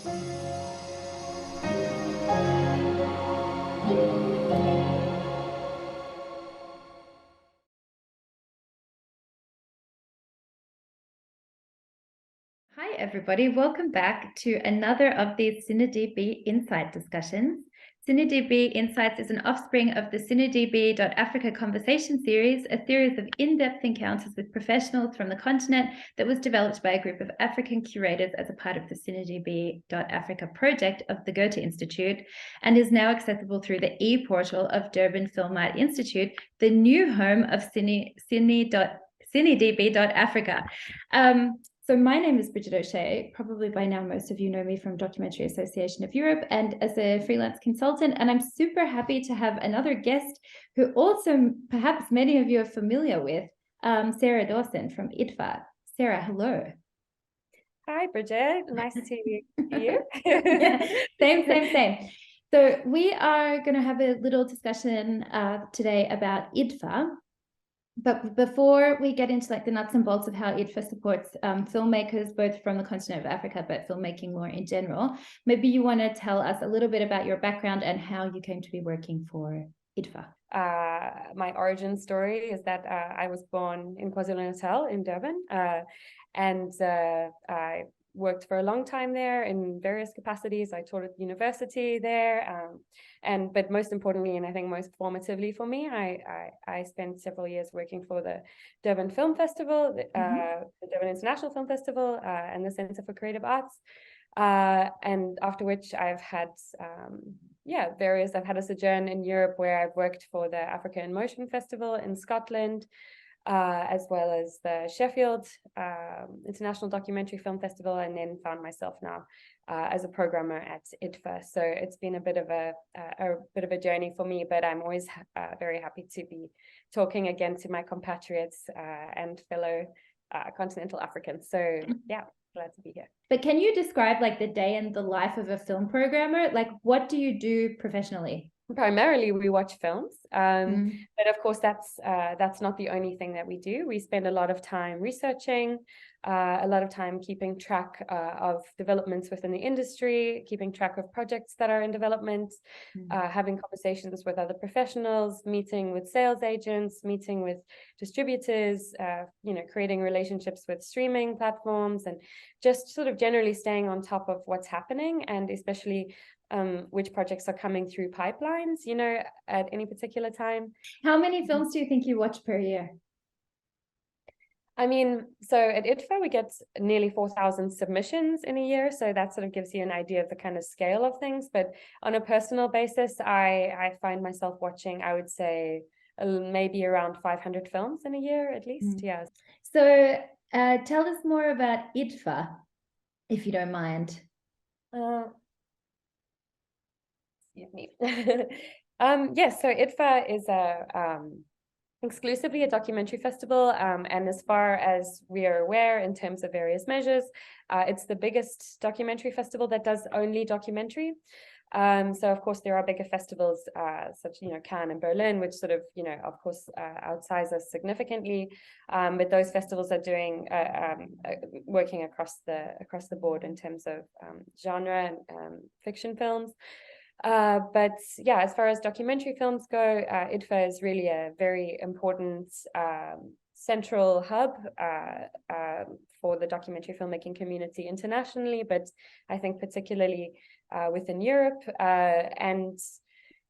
Hi, everybody. Welcome back to another of these CineDB Insight discussions. CineDB Insights is an offspring of the CineDB.Africa conversation series, a series of in-depth encounters with professionals from the continent that was developed by a group of African curators as a part of the CineDB.Africa project of the Goethe Institute, and is now accessible through the e-portal of Durban Film Art Institute, the new home of CineDB.Africa. So my name is Brigid O'Shea. Probably by now most of you know me from Documentary Association of Europe and as a freelance consultant, and I'm super happy to have another guest who also perhaps many of you are familiar with, Sarah Dawson from IDFA. Sarah, hello. Hi, Brigid. Nice to see you. Yeah, same. So we are going to have a little discussion today about IDFA. But before we get into like the nuts and bolts of how IDFA supports filmmakers, both from the continent of Africa, but filmmaking more in general, maybe you want to tell us a little bit about your background and how you came to be working for IDFA. My origin story is that I was born in KwaZulu-Natal in Durban, and I worked for a long time there in various capacities. I taught at university there, but most importantly, and I think most formatively for me, I spent several years working for the Durban Film Festival, the Durban International Film Festival, and the Center for Creative Arts. And after which I've had I've had a sojourn in Europe where I've worked for the Africa in Motion Festival in Scotland, as well as the Sheffield International Documentary Film Festival, and then found myself now as a programmer at IDFA. So it's been a bit of a journey for me, but I'm always very happy to be talking again to my compatriots and fellow continental Africans. So yeah, glad to be here. But can you describe like the day in the life of a film programmer? Like, what do you do professionally? Primarily, we watch films, but of course, that's not the only thing that we do. We spend a lot of time researching, a lot of time keeping track of developments within the industry, keeping track of projects that are in development, having conversations with other professionals, meeting with sales agents, meeting with distributors, creating relationships with streaming platforms, and just sort of generally staying on top of what's happening, and especially which projects are coming through pipelines, at any particular time. How many films do you think you watch per year? I mean, so at IDFA, we get nearly 4,000 submissions in a year. So that sort of gives you an idea of the kind of scale of things. But on a personal basis, I find myself watching, I would say, maybe around 500 films in a year, at least. Yeah. So tell us more about IDFA, if you don't mind. Excuse me. Yes, so IDFA is exclusively a documentary festival, and as far as we are aware, in terms of various measures, it's the biggest documentary festival that does only documentary. So of course there are bigger festivals such Cannes and Berlin, which sort of of course outsize us significantly, but those festivals are doing working across the board in terms of genre and fiction films. But yeah, as far as documentary films go, IDFA is really a very important central hub for the documentary filmmaking community internationally, but I think particularly within Europe. And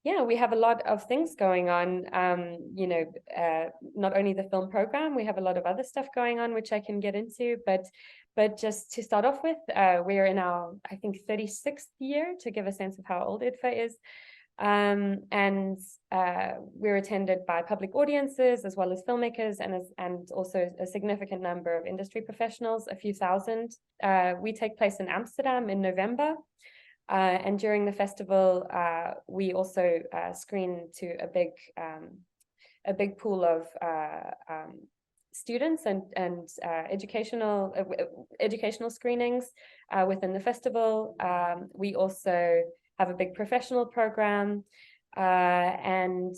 yeah, we have a lot of things going on, not only the film program, we have a lot of other stuff going on, which I can get into, but just to start off with, we're in our, I think, 36th year, to give a sense of how old IDFA is. And we're attended by public audiences as well as filmmakers, and also a significant number of industry professionals, a few thousand. We take place in Amsterdam in November. And during the festival, we also screen to a big pool of students and educational screenings within the festival. We also have a big professional program, and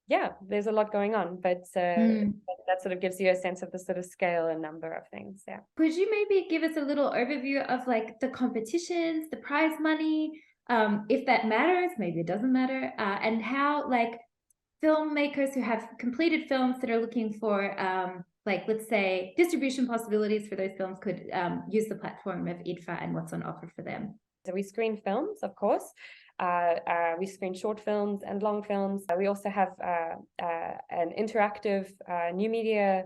yeah, there's a lot going on, but that sort of gives you a sense of the sort of scale and number of things. Yeah. Could you maybe give us a little overview of like the competitions, the prize money, if that matters, maybe it doesn't matter, and how like filmmakers who have completed films that are looking for like, let's say, distribution possibilities for those films could use the platform of IDFA and what's on offer for them? So we screen films, of course. We screen short films and long films. We also have an interactive new media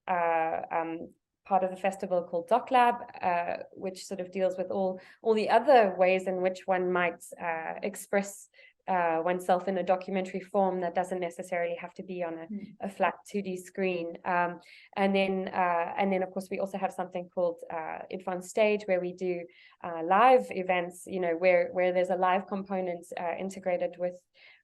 part of the festival called Doc Lab, which sort of deals with all the other ways in which one might express oneself in a documentary form that doesn't necessarily have to be on a flat 2D screen. And then of course we also have something called IDFA on Stage, where we do live events, you know, where there's a live component integrated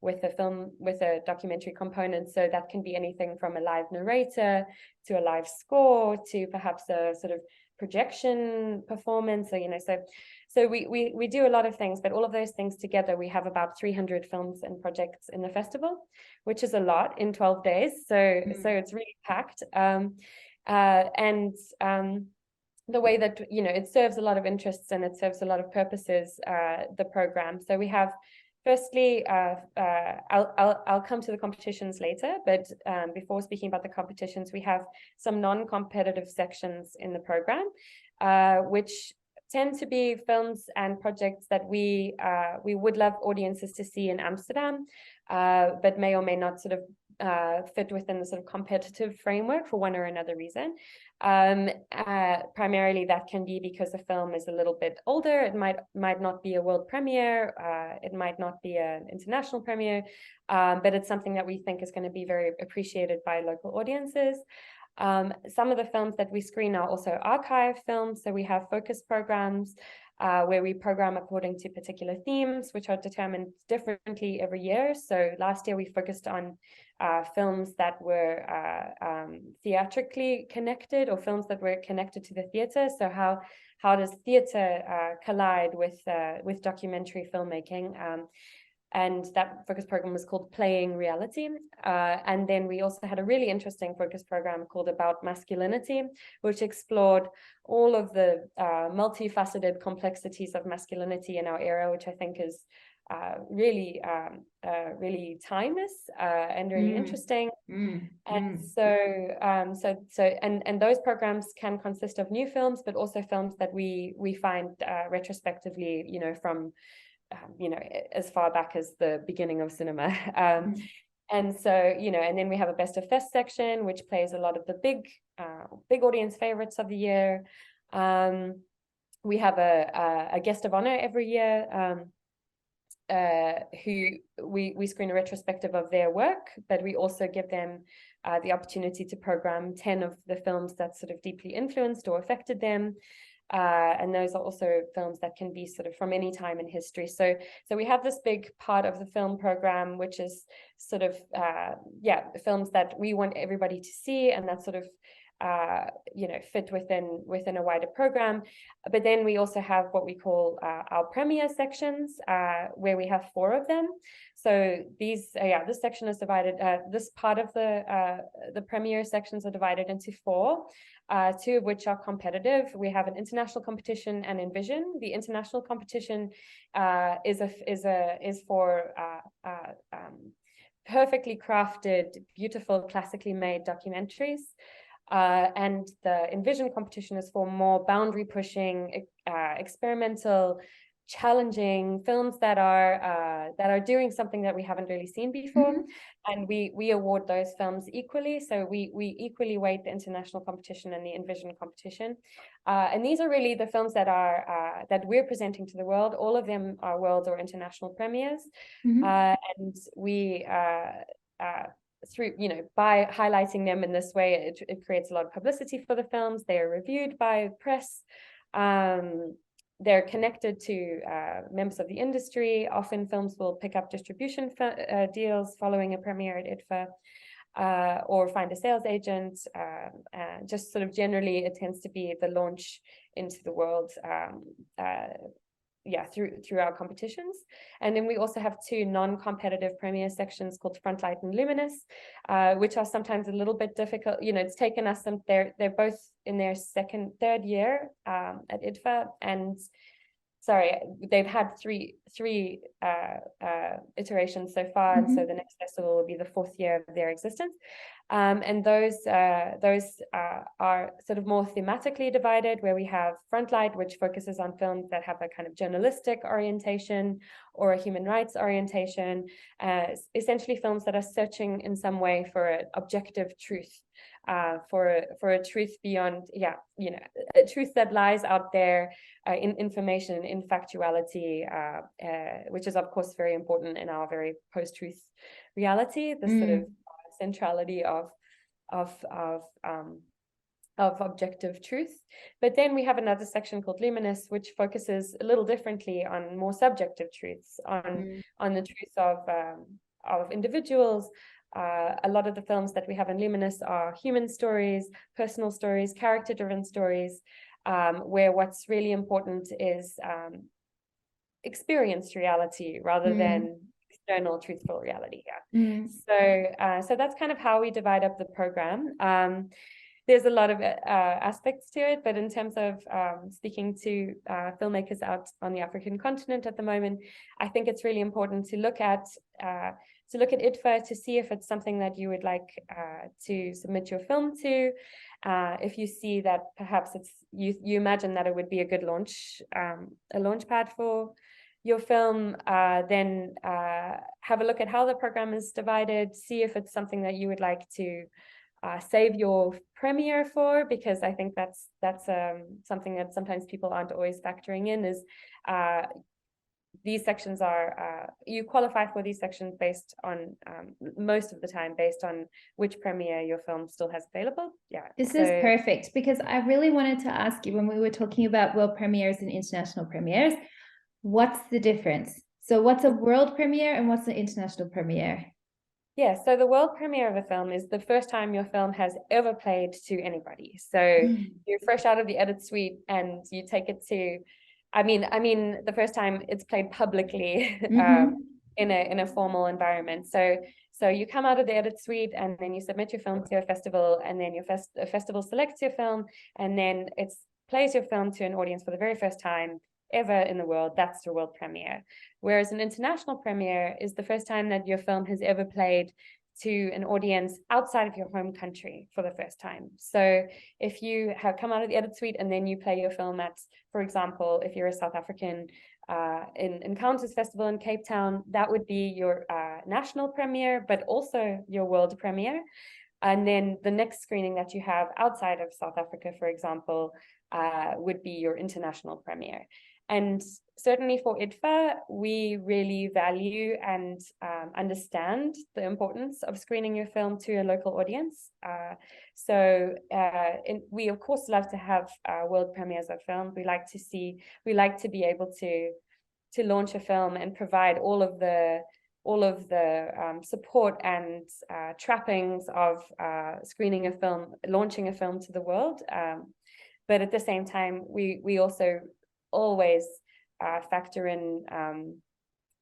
with a film, with a documentary component. So that can be anything from a live narrator to a live score to perhaps a sort of projection performance. So, you know, so we do a lot of things, but all of those things together, we have about 300 films and projects in the festival, which is a lot in 12 days. So it's really packed. The way that, you know, it serves a lot of interests and it serves a lot of purposes, the program. So we have, firstly, I'll come to the competitions later, but before speaking about the competitions, we have some non-competitive sections in the program, which tend to be films and projects that we would love audiences to see in Amsterdam, but may or may not sort of fit within the sort of competitive framework for one or another reason. Primarily that can be because the film is a little bit older. It might not be a world premiere, it might not be an international premiere, but it's something that we think is going to be very appreciated by local audiences. Some of the films that we screen are also archive films. So we have focus programs where we program according to particular themes, which are determined differently every year. So last year we focused on films that were theatrically connected, or films that were connected to the theater. So how does theater collide with documentary filmmaking? And that focus program was called Playing Reality. And then we also had a really interesting focus program called About Masculinity, which explored all of the multifaceted complexities of masculinity in our era, which I think is really timeless and really interesting. And so those programs can consist of new films, but also films that we find retrospectively, you know, from you know, as far back as the beginning of cinema. And so, you know, and then we have a Best of Fest section, which plays a lot of the big audience favorites of the year. We have a guest of honor every year, who we screen a retrospective of their work, but we also give them the opportunity to program 10 of the films that sort of deeply influenced or affected them. And those are also films that can be sort of from any time in history. So we have this big part of the film program, which is sort of, films that we want everybody to see, and that sort of, you know, fit within a wider program. But then we also have what we call our premiere sections, where we have 4 of them. So these, this section is divided, this part of the premiere sections are divided into 4, 2 of which are competitive. We have an international competition and Envision. The international competition is for perfectly crafted, beautiful, classically made documentaries. And the Envision competition is for more boundary pushing, experimental, challenging films that are doing something that we haven't really seen before. And we award those films equally. So we equally weight the international competition and the Envision competition. And these are really the films that are that we're presenting to the world. All of them are world or international premieres. And we through, you know, by highlighting them in this way, it creates a lot of publicity for the films. They are reviewed by press. They're connected to members of the industry. Often films will pick up distribution deals following a premiere at IDFA, or find a sales agent. Just sort of generally, it tends to be the launch into the world through our competitions. And then we also have two non-competitive premiere sections called Frontlight and Luminous, which are sometimes a little bit difficult. It's taken us they're both in their third year at IDFA, and they've had three iterations so far, and so the next festival will be the fourth year of their existence. And those are sort of more thematically divided, where we have Frontlight, which focuses on films that have a kind of journalistic orientation or a human rights orientation, essentially films that are searching in some way for an objective truth, for a truth beyond, a truth that lies out there in information, in factuality, which is of course very important in our very post-truth reality, the sort of centrality of objective truth. But then we have another section called Luminous, which focuses a little differently on more subjective truths, on the truth of individuals. A lot of the films that we have in Luminous are human stories, personal stories, character-driven stories, where what's really important is experienced reality rather than external truthful reality. So that's kind of how we divide up the program. There's a lot of aspects to it, but in terms of speaking to filmmakers out on the African continent at the moment, I think it's really important to look at IDFA to see if it's something that you would like to submit your film to. If you see that perhaps you imagine that it would be a good launch pad for your film, then have a look at how the program is divided, see if it's something that you would like to save your premiere for, because I think that's something that sometimes people aren't always factoring in, is these sections are, you qualify for these sections based on, most of the time, based on which premiere your film still has available. This is perfect, because I really wanted to ask you, when we were talking about world premieres and international premieres, what's the difference? So what's a world premiere and what's an international premiere? Yeah, so the world premiere of a film is the first time your film has ever played to anybody. So you're fresh out of the edit suite and you take it to, I mean, the first time it's played publicly in a formal environment. So you come out of the edit suite and then you submit your film to a festival, and then a festival selects your film, and then it plays your film to an audience for the very first time ever in the world. That's the world premiere. Whereas an international premiere is the first time that your film has ever played to an audience outside of your home country for the first time. So if you have come out of the edit suite and then you play your film at, for example, if you're a South African, in Encounters Festival in Cape Town, that would be your national premiere, but also your world premiere. And then the next screening that you have outside of South Africa, for example, would be your international premiere. And certainly for IDFA, we really value and understand the importance of screening your film to a local audience. We of course love to have world premieres of films. We like to be able to launch a film and provide all of the support and trappings of screening a film, launching a film to the world. But at the same time, we also always factor in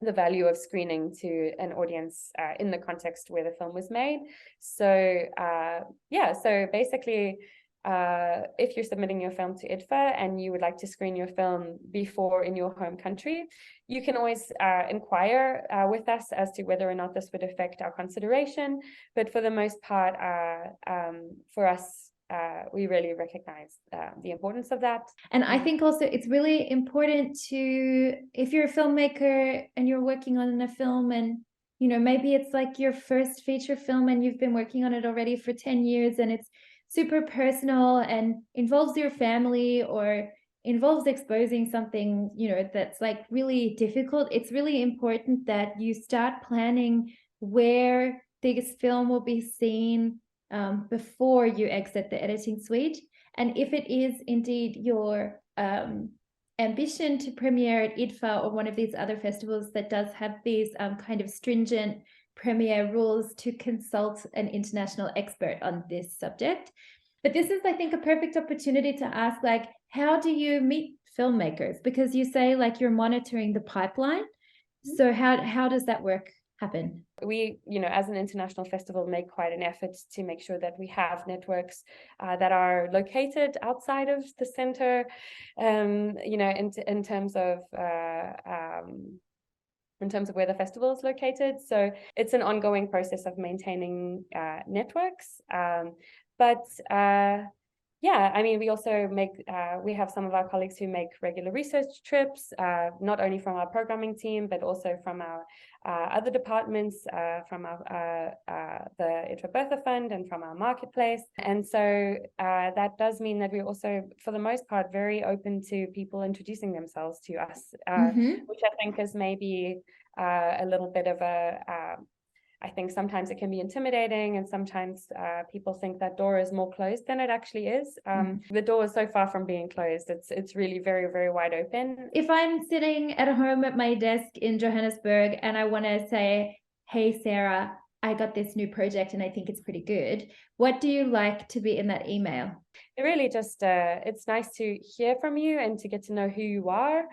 the value of screening to an audience in the context where the film was made. So so basically, if you're submitting your film to IDFA and you would like to screen your film before in your home country, you can always inquire with us as to whether or not this would affect our consideration. But for the most part, for us, we really recognize the importance of that. And I think also it's really important to, if you're a filmmaker and you're working on a film, and maybe it's like your first feature film and you've been working on it already for 10 years and it's super personal and involves your family or involves exposing something that's like really difficult, it's really important that you start planning where this film will be seen before you exit the editing suite. And if it is indeed your ambition to premiere at IDFA or one of these other festivals that does have these kind of stringent premiere rules, to consult an international expert on this subject. But this is, I think, a perfect opportunity to ask, like, how do you meet filmmakers? Because you say like you're monitoring the pipeline. So how does that work happen? We, as an international festival, make quite an effort to make sure that we have networks that are located outside of the center, in terms of where the festival is located. So it's an ongoing process of maintaining networks. Yeah, I mean, we also we have some of our colleagues who make regular research trips, not only from our programming team, but also from our other departments, from the IDFA Fund and from our marketplace. And so that does mean that we're also, for the most part, very open to people introducing themselves to us, which I think is maybe a little bit of I think sometimes it can be intimidating, and sometimes people think that door is more closed than it actually is. The door is so far from being closed. It's really very, very wide open. If I'm sitting at home at my desk in Johannesburg and I want to say, hey, Sarah, I got this new project and I think it's pretty good, what do you like to be in that email? It really just, it's nice to hear from you and to get to know who you are.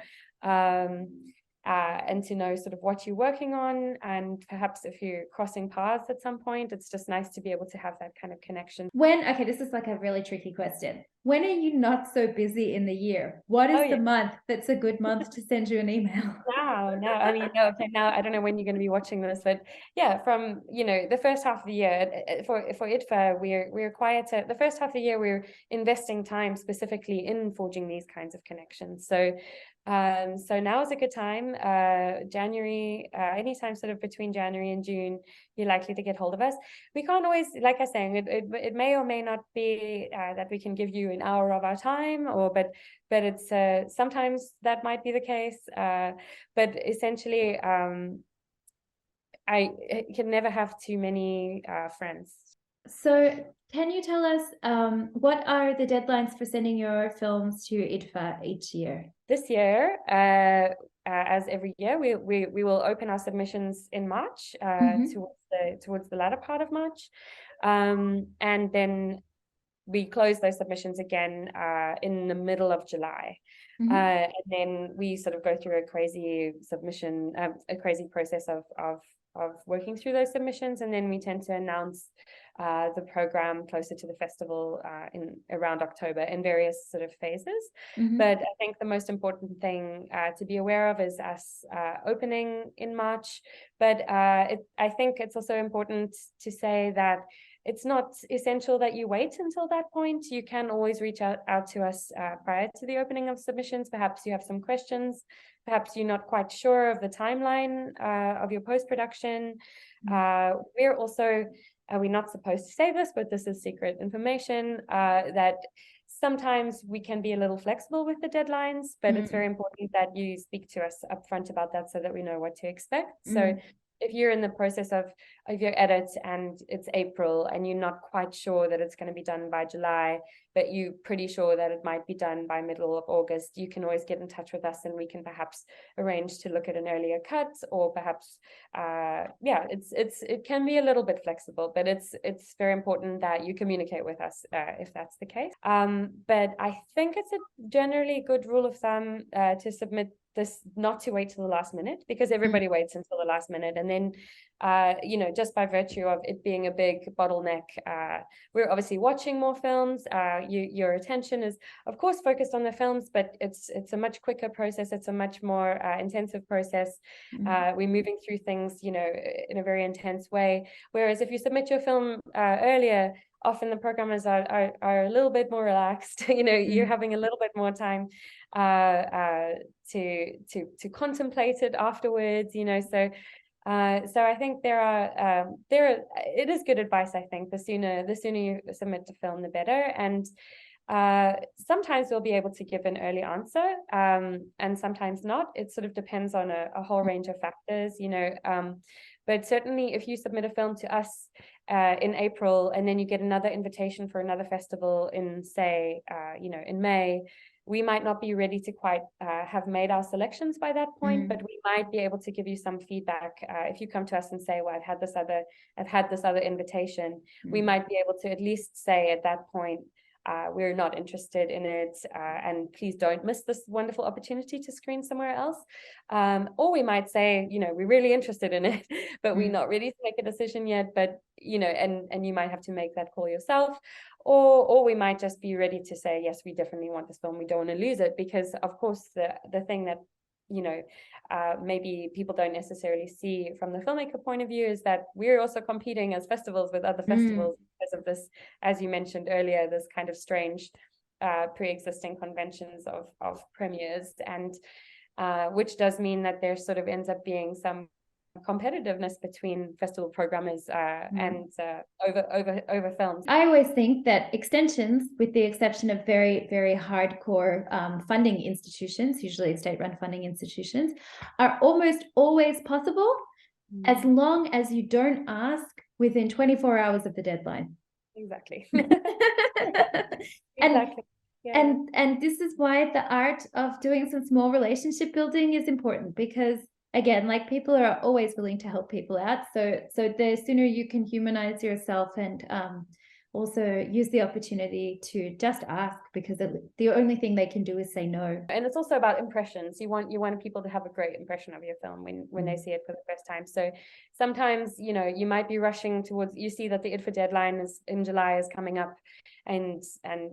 And to know sort of what you're working on, and perhaps if you're crossing paths at some point, it's just nice to be able to have that kind of connection. Okay, this is like a really tricky question. When are you not so busy in the year? What is the month that's a good month to send you an email? No, I mean, no, okay, now I don't know when you're going to be watching this, but yeah, from, the first half of the year, for IDFA, we're quieter. The first half of the year, we're investing time specifically in forging these kinds of connections. So now is a good time. January, anytime sort of between January and June, you're likely to get hold of us. We can't always, like I was saying, it may or may not be that we can give you an hour of our time, but it's sometimes that might be the case. But essentially, I can never have too many friends. So can you tell us what are the deadlines for sending your films to IDFA each year? This year, as every year, we will open our submissions in March, towards the latter part of March, and then we close those submissions again in the middle of July. And then we sort of go through a crazy submission, a crazy process of working through those submissions, and then we tend to announce the program closer to the festival in around October in various sort of phases. But I think the most important thing to be aware of is us opening in March. But I think it's also important to say that it's not essential that you wait until that point. You can always reach out to us prior to the opening of submissions. Perhaps you have some questions. Perhaps you're not quite sure of the timeline of your post-production. We're also, we're not supposed to say this, but this is secret information, that sometimes we can be a little flexible with the deadlines, but it's very important that you speak to us upfront about that so that we know what to expect. So if you're in the process of your edit and it's April and you're not quite sure that it's going to be done by July, but you're pretty sure that it might be done by middle of August, you can always get in touch with us and we can perhaps arrange to look at an earlier cut, or perhaps, it can be a little bit flexible, but it's very important that you communicate with us if that's the case. But I think it's a generally good rule of thumb to submit this, not to wait till the last minute, because everybody waits until the last minute, and then just by virtue of it being a big bottleneck, we're obviously watching more films. Your attention is of course focused on the films, but it's a much quicker process. It's a much more intensive process. We're moving through things in a very intense way, whereas if you submit your film earlier, often the programmers are a little bit more relaxed. You're having a little bit more time to contemplate it afterwards. So I think it is good advice. I think the sooner you submit the film, the better. And sometimes we'll be able to give an early answer, and sometimes not. It sort of depends on a whole range of factors, but certainly if you submit a film to us in April, and then you get another invitation for another festival in, say, in May, we might not be ready to quite have made our selections by that point, but we might be able to give you some feedback. If you come to us and say, well, I've had this other invitation, we might be able to at least say at that point, we're not interested in it, and please don't miss this wonderful opportunity to screen somewhere else. Or we might say, we're really interested in it, but we're not ready to make a decision yet, but, and you might have to make that call yourself. Or we might just be ready to say, yes, we definitely want this film. We don't want to lose it, because of course the thing that maybe people don't necessarily see from the filmmaker point of view is that we're also competing as festivals with other festivals because of this, as you mentioned earlier, this kind of strange pre-existing conventions of premieres, and which does mean that there sort of ends up being some competitiveness between festival programmers and over films. I always think that extensions, with the exception of very, very hardcore funding institutions, usually state-run funding institutions, are almost always possible as long as you don't ask within 24 hours of the deadline. Exactly. Exactly. And this is why the art of doing some small relationship building is important, because again, like, people are always willing to help people out. So the sooner you can humanize yourself and also use the opportunity to just ask, because the only thing they can do is say no. And it's also about impressions. You want people to have a great impression of your film when they see it for the first time. So sometimes, you might be rushing towards, you see that the IDFA deadline is in July is coming up, and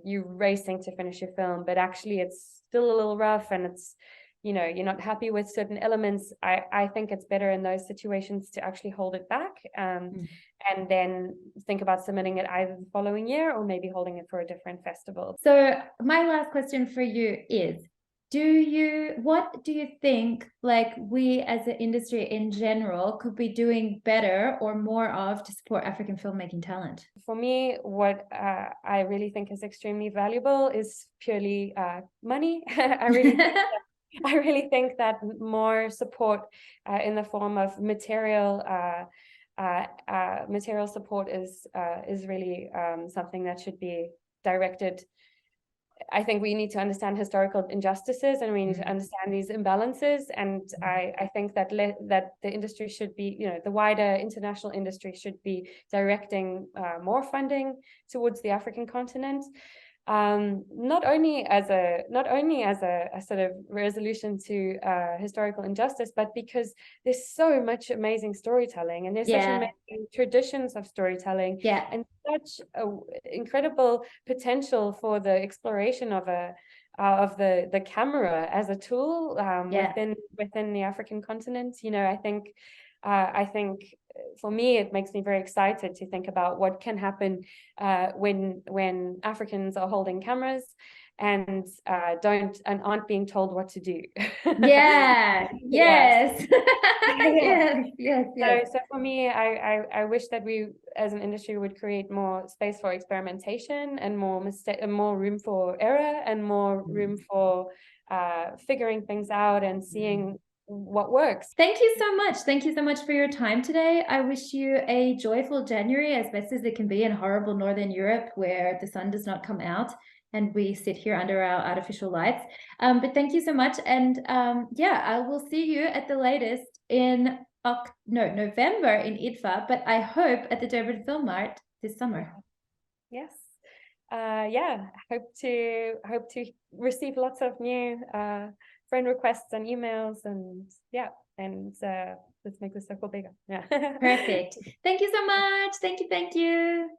you're racing to finish your film, but actually it's still a little rough, and it's, you're not happy with certain elements. I think it's better in those situations to actually hold it back, and then think about submitting it either the following year or maybe holding it for a different festival. So my last question for you is, what do you think, like, we as an industry in general could be doing better or more of to support African filmmaking talent? For me, what I really think is extremely valuable is purely money. I really think that more support in the form of material support is really something that should be directed. I think we need to understand historical injustices, and we need to understand these imbalances. And I think that the industry should be, the wider international industry should be directing more funding towards the African continent. Not only as a sort of resolution to historical injustice, but because there's so much amazing storytelling, and there's such amazing traditions of storytelling, and such incredible potential for the exploration of the camera as a tool within the African continent. I think for me, it makes me very excited to think about what can happen when Africans are holding cameras and aren't being told what to do. Yes. Yes. Yes. So for me, I wish that we as an industry would create more space for experimentation, and more room for error, and more room for figuring things out and seeing what works. Thank you so much. Thank you so much for your time today. I wish you a joyful January, as best as it can be in horrible Northern Europe, where the sun does not come out and we sit here under our artificial lights. But thank you so much. And I will see you at the latest in November in IDFA, but I hope at the Durban Film Mart this summer. Yes. Hope to receive lots of new friend requests and emails, and let's make the circle bigger. Perfect. Thank you so much. Thank you.